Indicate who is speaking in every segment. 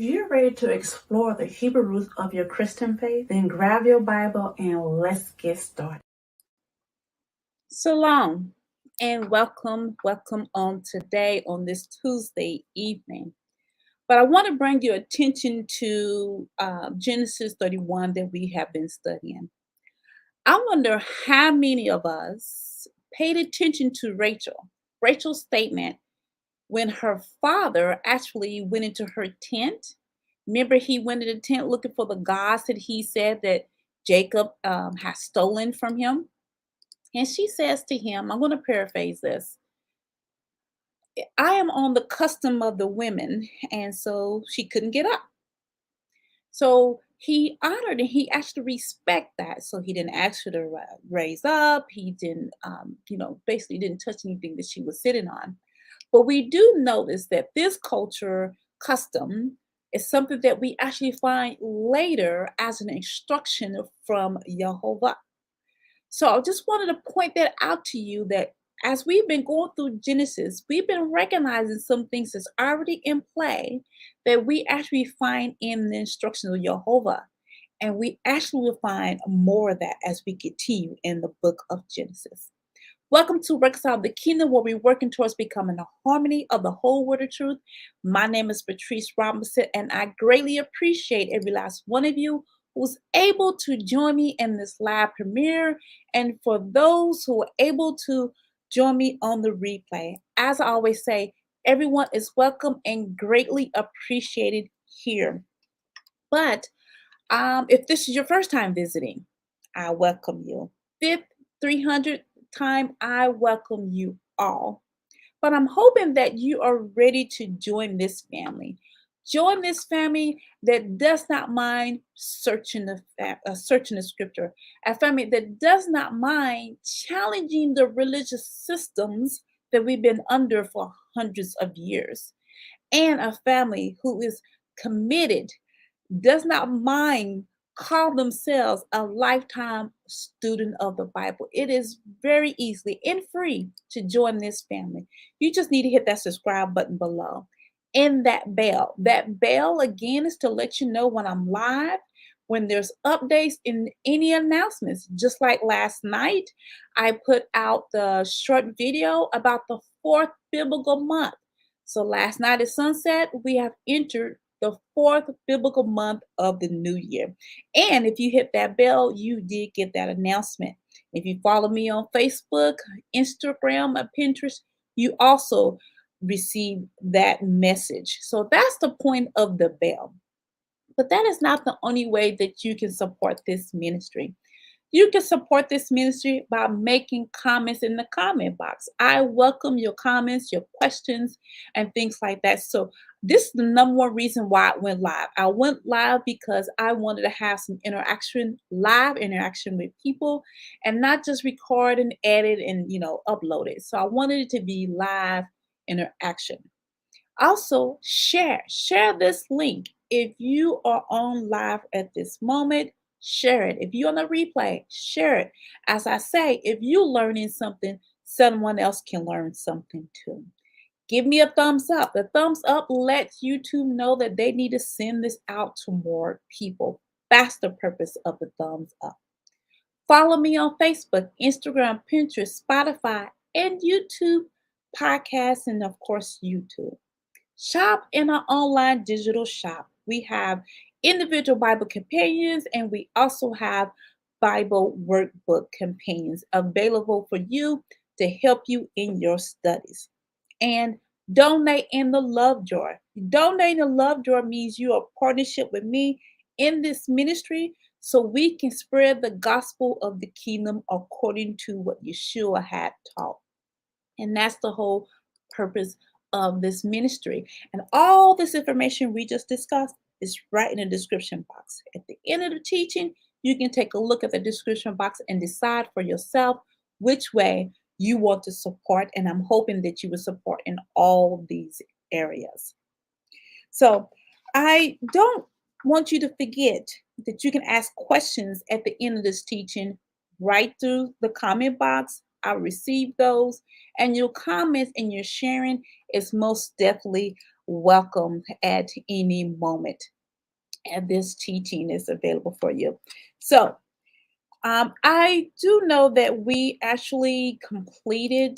Speaker 1: you're ready to explore the Hebrew roots of your Christian faith, then grab your Bible and let's get started.
Speaker 2: Shalom and welcome on today on this Tuesday evening. But I want to bring your attention to Genesis 31 that we have been studying. I wonder how many of us paid attention to Rachel's statement when her father actually went into her tent. Remember, he went into the tent looking for the gods that he said that Jacob had stolen from him. And she says to him, I'm going to paraphrase this, I am on the custom of the women. And so she couldn't get up. So he honored and he actually respect that. So he didn't ask her to raise up. He didn't, basically didn't touch anything that she was sitting on. But we do notice that this culture custom is something that we actually find later as an instruction from Yehovah. So I just wanted to point that out to you that as we've been going through Genesis, we've been recognizing some things that's already in play that we actually find in the instructions of Jehovah. And we actually will find more of that as we continue in the book of Genesis. Welcome to Reconcile the Kingdom, where we're working towards becoming a harmony of the whole word of truth. My name is Patrice Robinson, and I greatly appreciate every last one of you who's able to join me in this live premiere, and for those who are able to join me on the replay. As I always say, everyone is welcome and greatly appreciated here. But if this is your first time visiting, I welcome you. 300th time, I welcome you all. But I'm hoping that you are ready to join this family. Join this family that does not mind searching the scripture. A family that does not mind challenging the religious systems that we've been under for hundreds of years. And a family who is committed, does not mind call themselves a lifetime student of the Bible. It is very easily and free to join this family. You just need to hit that subscribe button below and that bell. That bell again is to let you know when I'm live, when there's updates in any announcements. Just like last night, I put out the short video about the fourth biblical month. So last night at sunset, we have entered the fourth biblical month of the new year. And if you hit that bell, you did get that announcement. If you follow me on Facebook, Instagram, or Pinterest, you also receive that message. So that's the point of the bell. But that is not the only way that you can support this ministry. You can support this ministry by making comments in the comment box. I welcome your comments, your questions, and things like that. So this is the number one reason why I went live. I went live because I wanted to have some live interaction with people, and not just record and edit and upload it. So I wanted it to be live interaction. Also, share this link. If you are on live at this moment, share it. If you're on a replay, share it. As I say, if you're learning something, someone else can learn something too. Give me a thumbs up. The thumbs up lets YouTube know that they need to send this out to more people. That's the purpose of the thumbs up. Follow me on Facebook, Instagram, Pinterest, Spotify, and YouTube podcasts, and of course, YouTube. Shop in our online digital shop. We have individual Bible companions, and we also have Bible workbook companions available for you to help you in your studies. And donate in the love jar. Donate in the love jar means you are partnership with me in this ministry so we can spread the gospel of the kingdom according to what Yeshua had taught. And that's the whole purpose of this ministry. And all this information we just discussed is right in the description box. At the end of the teaching, you can take a look at the description box and decide for yourself which way you want to support. And I'm hoping that you will support in all these areas. So I don't want you to forget that you can ask questions at the end of this teaching right through the comment box. I receive those, and your comments and your sharing is most definitely welcome at any moment. And this teaching is available for you. So, I do know that we actually completed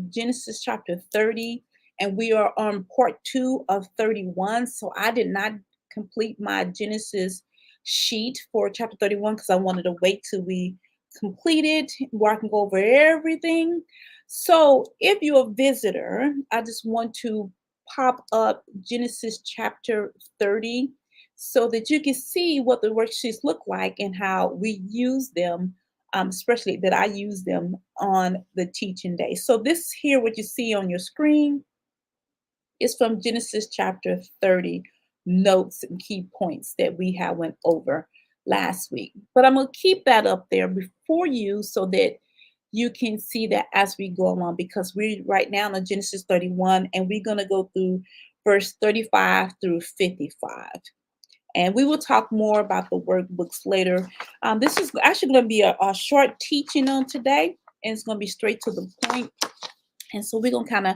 Speaker 2: Genesis chapter 30, and we are on part 2 of 31. So I did not complete my Genesis sheet for chapter 31 because I wanted to wait till we completed where I can go over everything. So if you're a visitor, I just want to pop up Genesis chapter 30 so that you can see what the worksheets look like and how we use them, especially that I use them on the teaching day. So this here, what you see on your screen, is from Genesis chapter 30, notes and key points that we have went over last week. But I'm going to keep that up there before you so that you can see that as we go along, because we're right now in Genesis 31 and we're going to go through verse 35 through 55. And we will talk more about the workbooks later. This is actually going to be a short teaching on today, and it's going to be straight to the point. And so we're going to kind of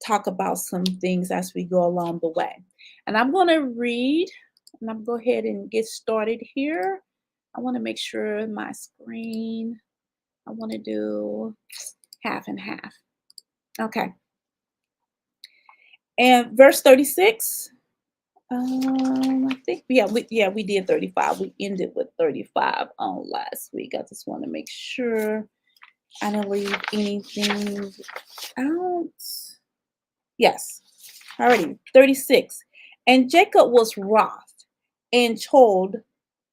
Speaker 2: talk about some things as we go along the way. And I'm going to read, and I'm going to go ahead and get started here. I want to make sure my screen, I want to do half and half. Okay. And verse 36. I think we did 35. We ended with 35 on last week. I just want to make sure I didn't leave anything out. Yes, already 36. And Jacob was wroth and told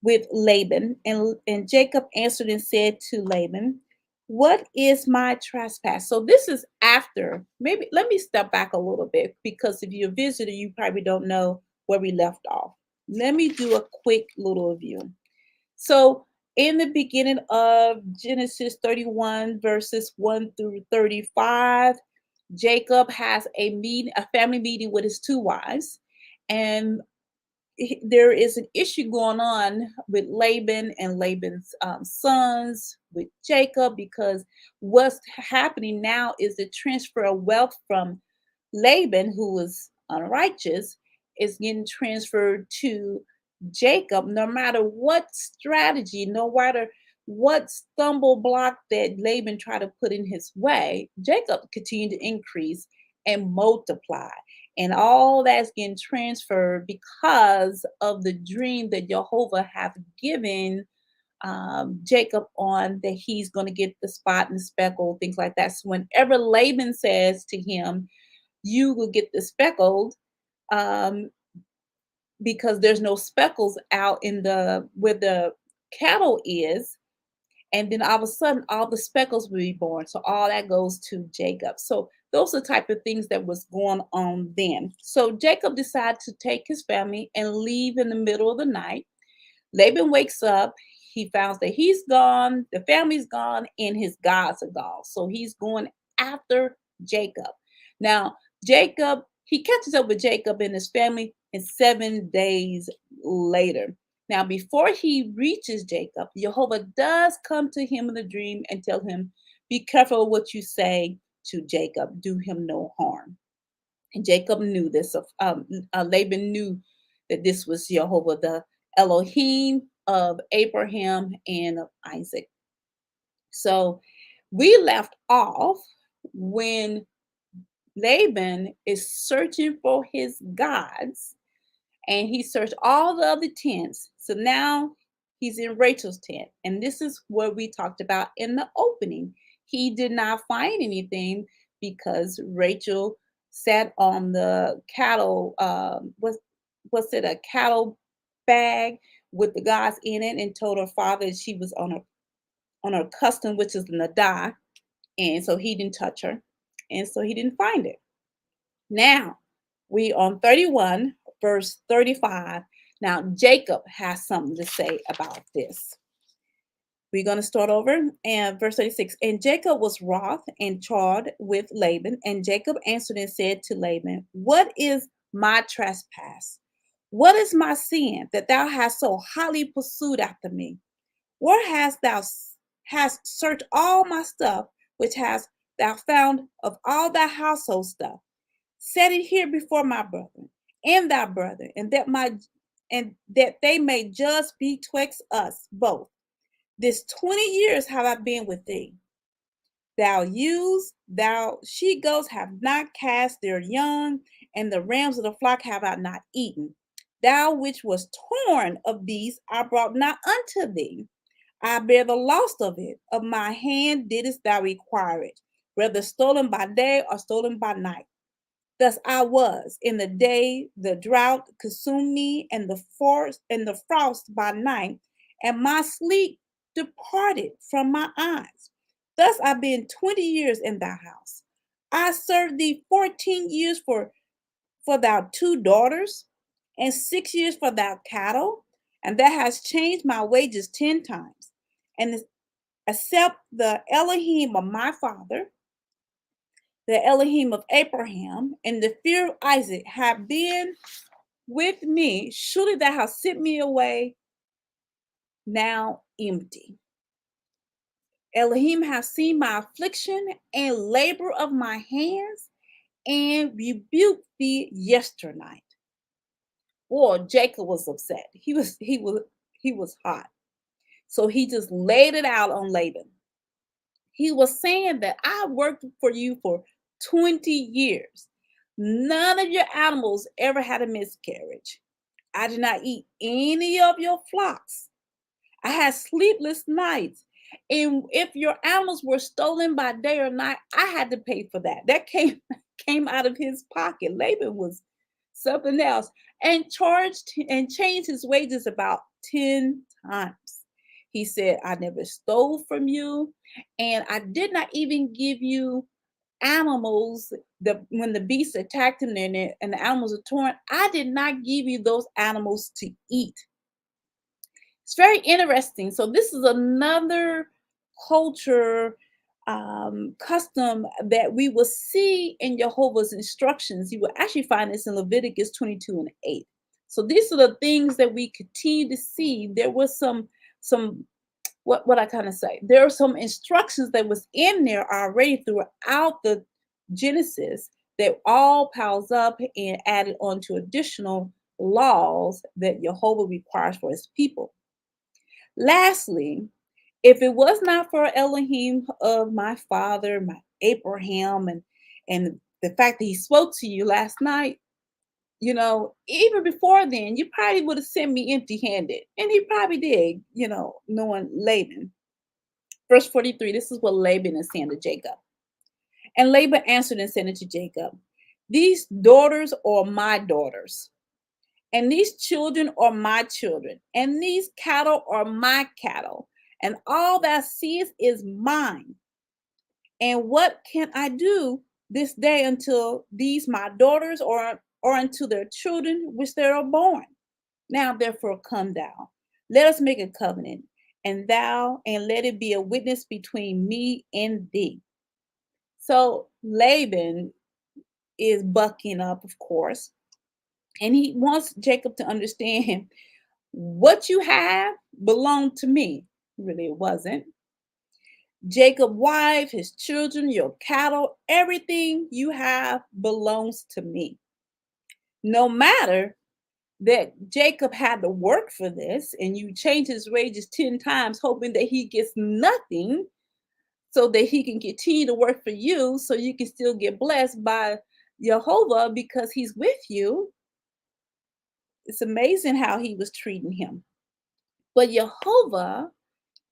Speaker 2: with Laban, and Jacob answered and said to Laban, "What is my trespass?" So this is after. Maybe let me step back a little bit, because if you're a visitor, you probably don't know where we left off. Let me do a quick little review. So in the beginning of Genesis 31, verses 1 through 35, Jacob has a family meeting with his two wives, and there is an issue going on with Laban and Laban's sons with Jacob, because what's happening now is the transfer of wealth from Laban, who was unrighteous, is getting transferred to Jacob. No matter what strategy, no matter what stumble block that Laban tried to put in his way, Jacob continued to increase and multiply. And all that's getting transferred because of the dream that Yehovah have given Jacob on that he's going to get the spot and speckle, things like that. So whenever Laban says to him, "You will get the speckled," um, because there's no speckles out in the where the cattle is, and then all of a sudden all the speckles will be born, so all that goes to Jacob. So those are the type of things that was going on then. So Jacob decided to take his family and leave in the middle of the night. Laban wakes up, he finds that he's gone, the family's gone, and his gods are gone. So he's going after Jacob. Now Jacob, he catches up with Jacob and his family, and 7 days later. Now, before he reaches Jacob, Jehovah does come to him in a dream and tell him, "Be careful what you say to Jacob. Do him no harm." And Jacob knew this. Laban knew that this was Jehovah, the Elohim of Abraham and of Isaac. So we left off when Laban is searching for his gods, and he searched all the other tents. So now he's in Rachel's tent. And this is what we talked about in the opening. He did not find anything because Rachel sat on the cattle, what's it, a cattle bag with the gods in it, and told her father that she was on her custom, which is the Nadah. And so he didn't touch her. And so he didn't find it. Now, we on 31, verse 35. Now, Jacob has something to say about this. We're going to start over and verse 36. And Jacob was wroth and charged with Laban. And Jacob answered and said to Laban, "What is my trespass? What is my sin that thou hast so hotly pursued after me? Where hast searched all my stuff, which hast thou found of all thy household stuff? Set it here before my brethren and thy brother, and that they may just betwixt us both. This 20 years have I been with thee. Thou she goats have not cast their young, and the rams of the flock have I not eaten. Thou which was torn of these, I brought not unto thee. I bear the loss of it. Of my hand didst thou require it, whether stolen by day or stolen by night. Thus I was in the day, the drought consumed me, and the frost by night, and my sleep departed from my eyes. Thus I've been 20 years in thy house. I served thee 14 years for thy 2 daughters, and 6 years for thy cattle, and thou hast changed my wages 10 times. And except the Elohim of my father, the Elohim of Abraham, and the fear of Isaac have been with me, surely thou hast sent me away now empty. Elohim have seen my affliction and labor of my hands, and rebuked thee yesternight. Boy, Jacob was upset. He was hot. So he just laid it out on Laban. He was saying that I worked for you for 20 years. None of your animals ever had a miscarriage. I did not eat any of your flocks. I had sleepless nights. And if your animals were stolen by day or night, I had to pay for that. That came out of his pocket. Laban was something else, and changed his wages about 10 times. He said, I never stole from you, and I did not even give you animals. When the beasts attacked him and the animals are torn, I did not give you those animals to eat. It's very interesting. So this is another culture custom that we will see in Yehovah's instructions. You will actually find this in Leviticus 22 and 8. So these are the things that we continue to see. There was some what I kind of say. There are some instructions that was in there already throughout the Genesis that all piles up and added on to additional laws that Yehovah requires for his people. Lastly, if it was not for Elohim of my father, my Abraham, and the fact that he spoke to you last night, even before then, you probably would have sent me empty-handed. And he probably did, knowing Laban. Verse 43, this is what Laban is saying to Jacob. And Laban answered and said unto Jacob, these daughters are my daughters, and these children are my children, and these cattle are my cattle, and all that seest is mine. And what can I do this day until these my daughters or unto their children which they are born? Now therefore come thou, let us make a covenant, and let it be a witness between me and thee. So Laban is bucking up, of course, and he wants Jacob to understand what you have belonged to me. Really, it wasn't. Jacob's wife, his children, your cattle, everything you have belongs to me. No matter that Jacob had to work for this, and you change his wages 10 times, hoping that he gets nothing so that he can continue to work for you, so you can still get blessed by Yehovah because he's with you. It's amazing how he was treating him. But Yehovah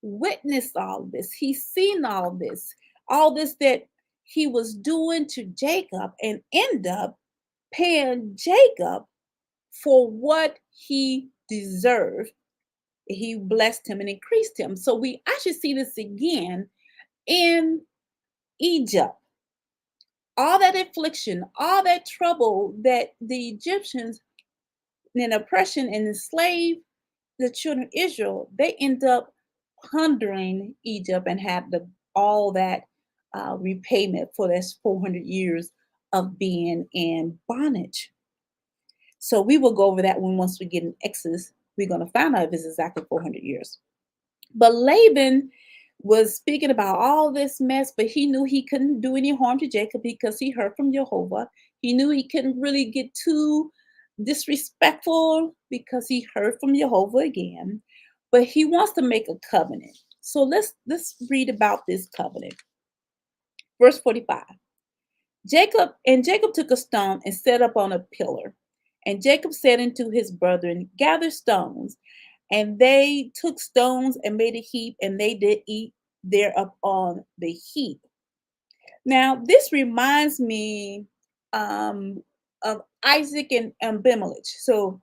Speaker 2: witnessed all this. He's seen all this that he was doing to Jacob, and end up paying Jacob for what he deserved. He blessed him and increased him. So we actually see this again in Egypt. All that affliction, all that trouble that the Egyptians and oppression and enslaved the children of Israel, they end up plundering Egypt and had all that repayment for this 400 years of being in bondage. So we will go over that once we get in Exodus. We're going to find out if it's exactly 400 years. But Laban was speaking about all this mess, but he knew he couldn't do any harm to Jacob because he heard from Yehovah. He knew he couldn't really get too disrespectful because he heard from Yehovah again, but he wants to make a covenant. So let's read about this covenant. Verse 45. Jacob took a stone and set up on a pillar. And Jacob said unto his brethren, gather stones. And they took stones and made a heap, and they did eat thereof on the heap. Now, this reminds me of Isaac and Abimelech. So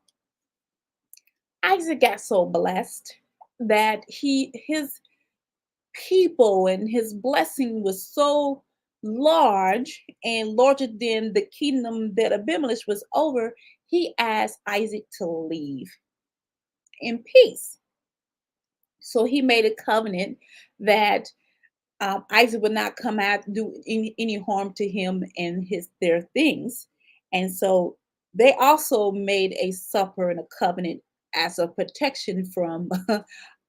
Speaker 2: Isaac got so blessed that his people and his blessing was so large and larger than the kingdom that Abimelech was over. He asked Isaac to leave in peace. So he made a covenant that Isaac would not come out do any harm to him and their things. And so they also made a supper and a covenant as a protection from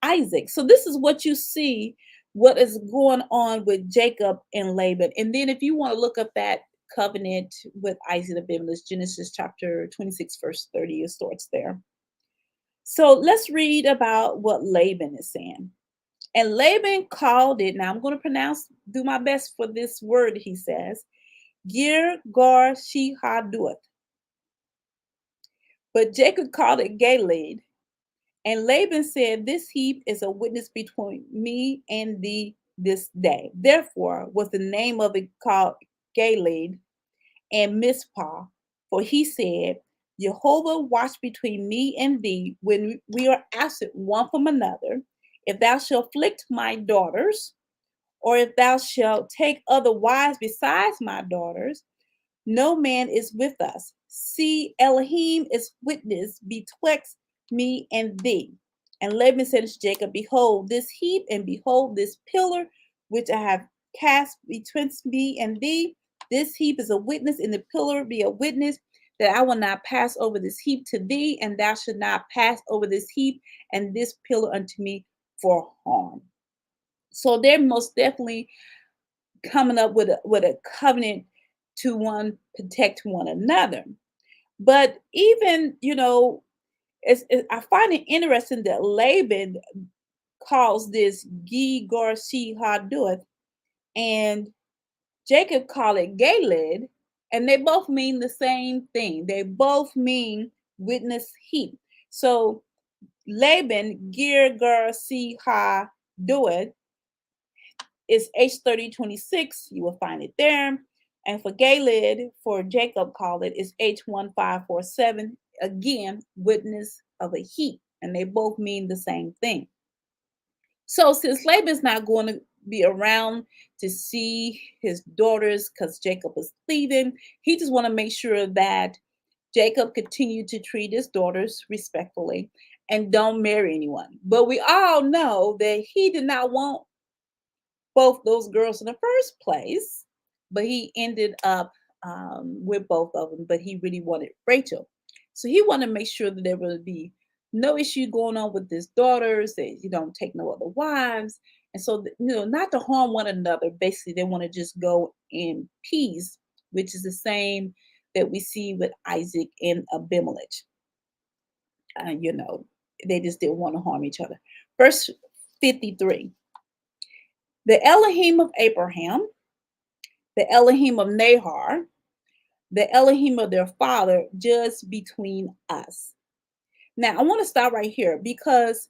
Speaker 2: Isaac. So this is what you see, what is going on with Jacob and Laban. And then if you want to look up that covenant with Isaac and Abimelech, Genesis chapter 26, verse 30, it starts there. So let's read about what Laban is saying. And Laban called it, now I'm going to do my best for this word, he says, Gir Gar Shehaduth. But Jacob called it Galeed. And Laban said, this heap is a witness between me and thee this day. Therefore was the name of it called Galeed and Mizpah. For he said, Yehovah watch between me and thee when we are absent one from another. If thou shalt afflict my daughters, or if thou shalt take other wives besides my daughters, no man is with us. See, Elohim is witness betwixt me and thee. And Laban said to Jacob, behold this heap, and behold this pillar, which I have cast betwixt me and thee. This heap is a witness, and the pillar be a witness, that I will not pass over this heap to thee, and thou should not pass over this heap and this pillar unto me for harm. So they're most definitely coming up with a covenant to one protect one another. But even I find it interesting that Laban calls this Gi Garci Haduth and Jacob call it Galed, and they both mean the same thing. They both mean witness heap. So Laban Gir Garci Haduth is H3026. You will find it there. And for Galed, for Jacob called it, is H1547. Again, witness of a heap. And they both mean the same thing. So since Laban's not going to be around to see his daughters because Jacob is leaving, he just want to make sure that Jacob continued to treat his daughters respectfully and don't marry anyone. But we all know that he did not want both those girls in the first place, but he ended up with both of them, but he really wanted Rachel. So he wanted to make sure that there would be no issue going on with his daughters, that you don't take no other wives. And so, not to harm one another. Basically, they want to just go in peace, which is the same that we see with Isaac and Abimelech. They just didn't want to harm each other. Verse 53. The Elohim of Abraham, the Elohim of Nahor, the Elohim of their father, judge between us. Now, I want to stop right here because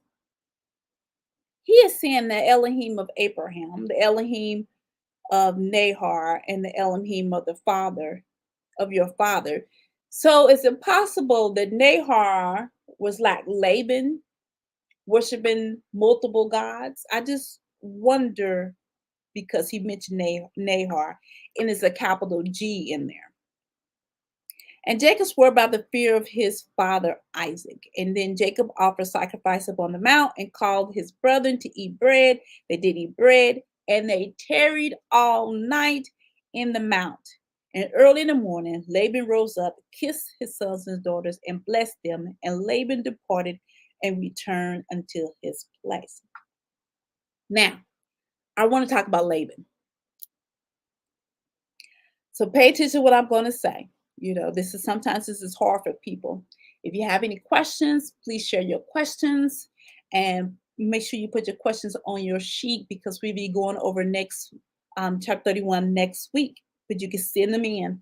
Speaker 2: he is saying the Elohim of Abraham, the Elohim of Nahor, and the Elohim of the father, of your father. So it's impossible that Nahor was like Laban, worshiping multiple gods. I just wonder, because he mentioned Nahor, and it's a capital G in there. And Jacob swore by the fear of his father Isaac. And then Jacob offered sacrifice upon the mount and called his brethren to eat bread. They did eat bread, and they tarried all night in the mount. And early in the morning, Laban rose up, kissed his sons and daughters, and blessed them. And Laban departed and returned unto his place. Now, I want to talk about Laban. So pay attention to what I'm going to say. Sometimes this is hard for people. If you have any questions, please share your questions and make sure you put your questions on your sheet because we'll be going over next chapter 31 next week, but you can send them in.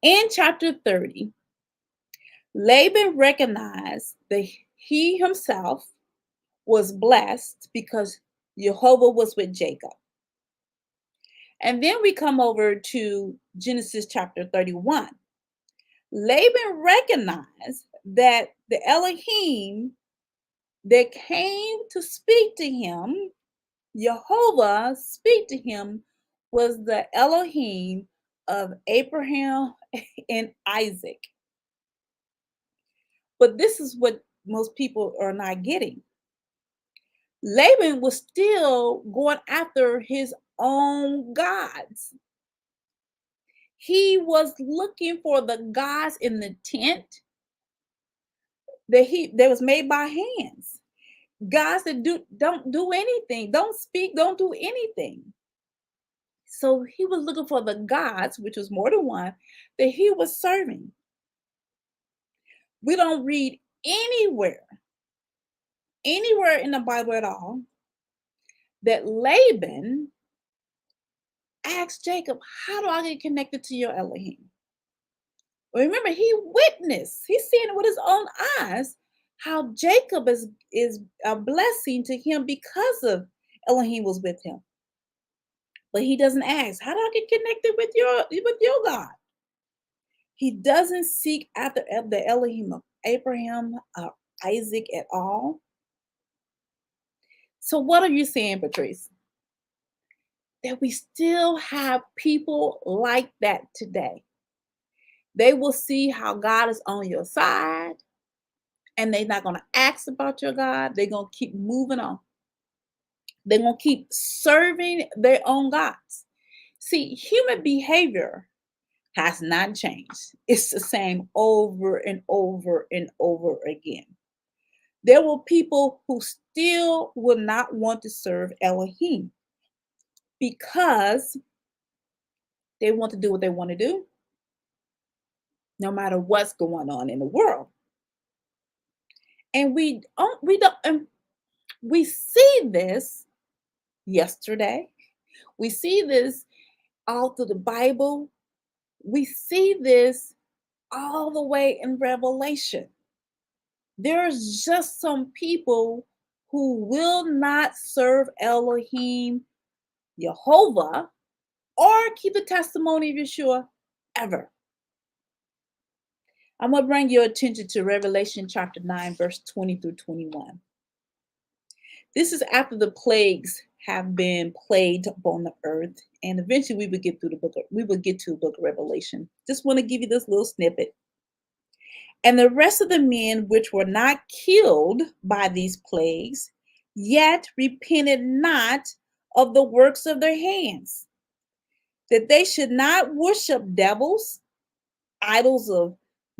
Speaker 2: In chapter 30, Laban recognized that he himself was blessed because Yehovah was with Jacob. And then we come over to Genesis chapter 31. Laban recognized that the Elohim that came to speak to him, Yehovah speak to him, was the Elohim of Abraham and Isaac. But this is what most people are not getting. Laban was still going after his own gods. He was looking for the gods in the tent that was made by hands. Gods that don't do anything, don't speak, don't do anything. So he was looking for the gods, which was more than one, that he was serving. We don't read anywhere in the Bible at all that Laban asked Jacob, how do I get connected to your Elohim? Remember, he witnessed, he's seeing it with his own eyes, how Jacob is a blessing to him because of Elohim was with him. But he doesn't ask, how do I get connected with your God? He doesn't seek after the Elohim of Abraham or Isaac at all. So what are you saying, Patrice? That we still have people like that today. They will see how God is on your side, and they're not going to ask about your God. They're going to keep moving on. They're going to keep serving their own gods. See, human behavior has not changed. It's the same over and over and over again. There were people who still would not want to serve Elohim because they want to do what they want to do, no matter what's going on in the world. And we see this yesterday. We see this all through the Bible. We see this all the way in Revelation. There's just some people who will not serve Elohim, Yehovah, or keep the testimony of Yeshua ever. I'm going to bring your attention to Revelation chapter 9, verse 20 through 21. This is after the plagues have been plagued upon the earth, and eventually we will get to the book of Revelation. Just want to give you this little snippet. And the rest of the men which were not killed by these plagues, yet repented not of the works of their hands, that they should not worship devils, idols of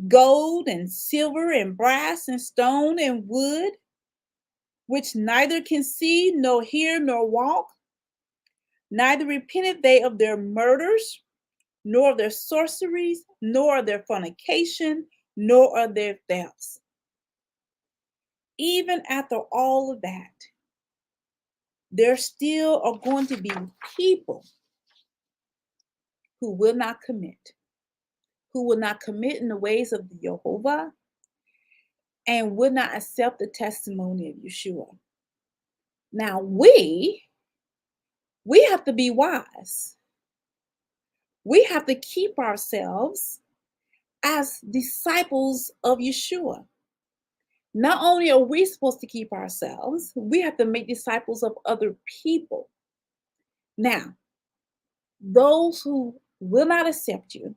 Speaker 2: gold and silver and brass and stone and wood, which neither can see, nor hear, nor walk. Neither repented they of their murders, nor of their sorceries, nor of their fornication, nor of their thefts. Even after all of that, there still are going to be people who will not commit in the ways of the Yehovah, and would not accept the testimony of Yeshua. Now we have to be wise. We have to keep ourselves as disciples of Yeshua. Not only are we supposed to keep ourselves, we have to make disciples of other people. Now, those who will not accept you,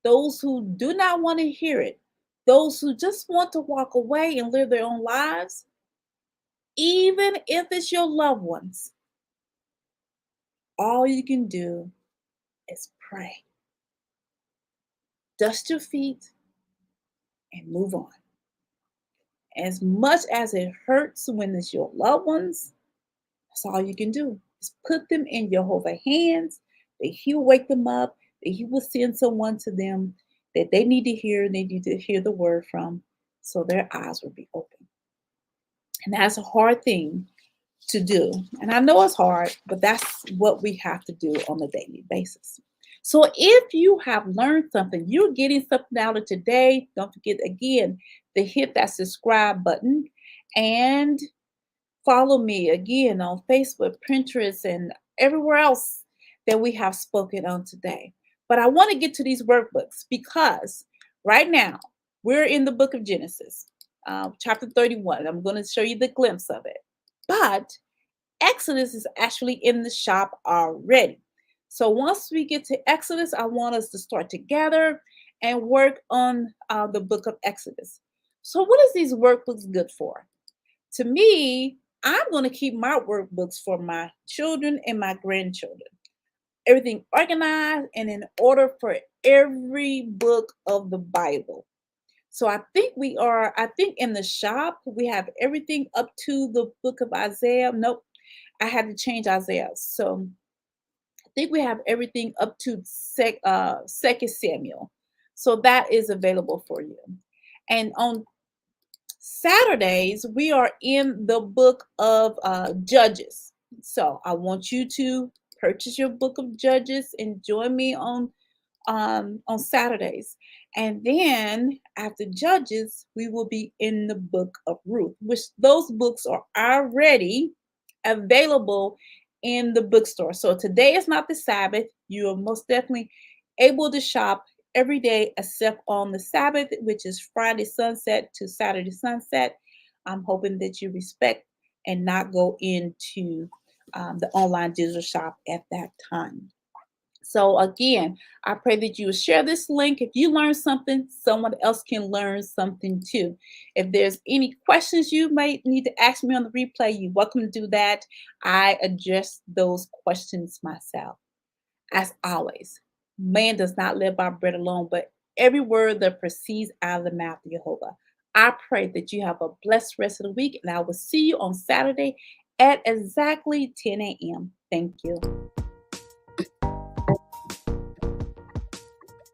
Speaker 2: those who do not want to hear it, those who just want to walk away and live their own lives, even if it's your loved ones, all you can do is pray. Dust your feet and move on. As much as it hurts when it's your loved ones, that's all you can do. Is put them in Yehovah's hands, that He'll wake them up, that He will send someone to them that they need to hear, and they need to hear the word from, so their eyes will be open. And that's a hard thing to do. And I know it's hard, but that's what we have to do on a daily basis. So if you have learned something, you're getting something out of today, don't forget again to hit that subscribe button and follow me again on Facebook, Pinterest, and everywhere else that we have spoken on today. But I want to get to these workbooks because right now we're in the book of Genesis, chapter 31. I'm going to show you the glimpse of it. But Exodus is actually in the shop already. So once we get to Exodus, I want us to start together and work on the book of Exodus. So what is these workbooks good for? To me, I'm going to keep my workbooks for my children and my grandchildren. Everything organized and in order for every book of the Bible. So I think in the shop, we have everything up to the book of Isaiah. Nope, I had to change Isaiah. So I think we have everything up to Second Samuel. So that is available for you. And on Saturdays, we are in the book of Judges. So I want you to purchase your book of Judges and join me on Saturdays. And then after Judges, we will be in the book of Ruth, which those books are already available in the bookstore. So today is not the Sabbath. You are most definitely able to shop every day except on the Sabbath, which is Friday sunset to Saturday sunset. I'm hoping that you respect and not go into the online digital shop at that time. So again, I pray that you will share this link. If you learn something, someone else can learn something too. If there's any questions you might need to ask me on the replay, you're welcome to do that. I address those questions myself. As always, man does not live by bread alone, but every word that proceeds out of the mouth of Yehovah. I pray that you have a blessed rest of the week, and I will see you on Saturday at exactly 10 a.m. Thank you.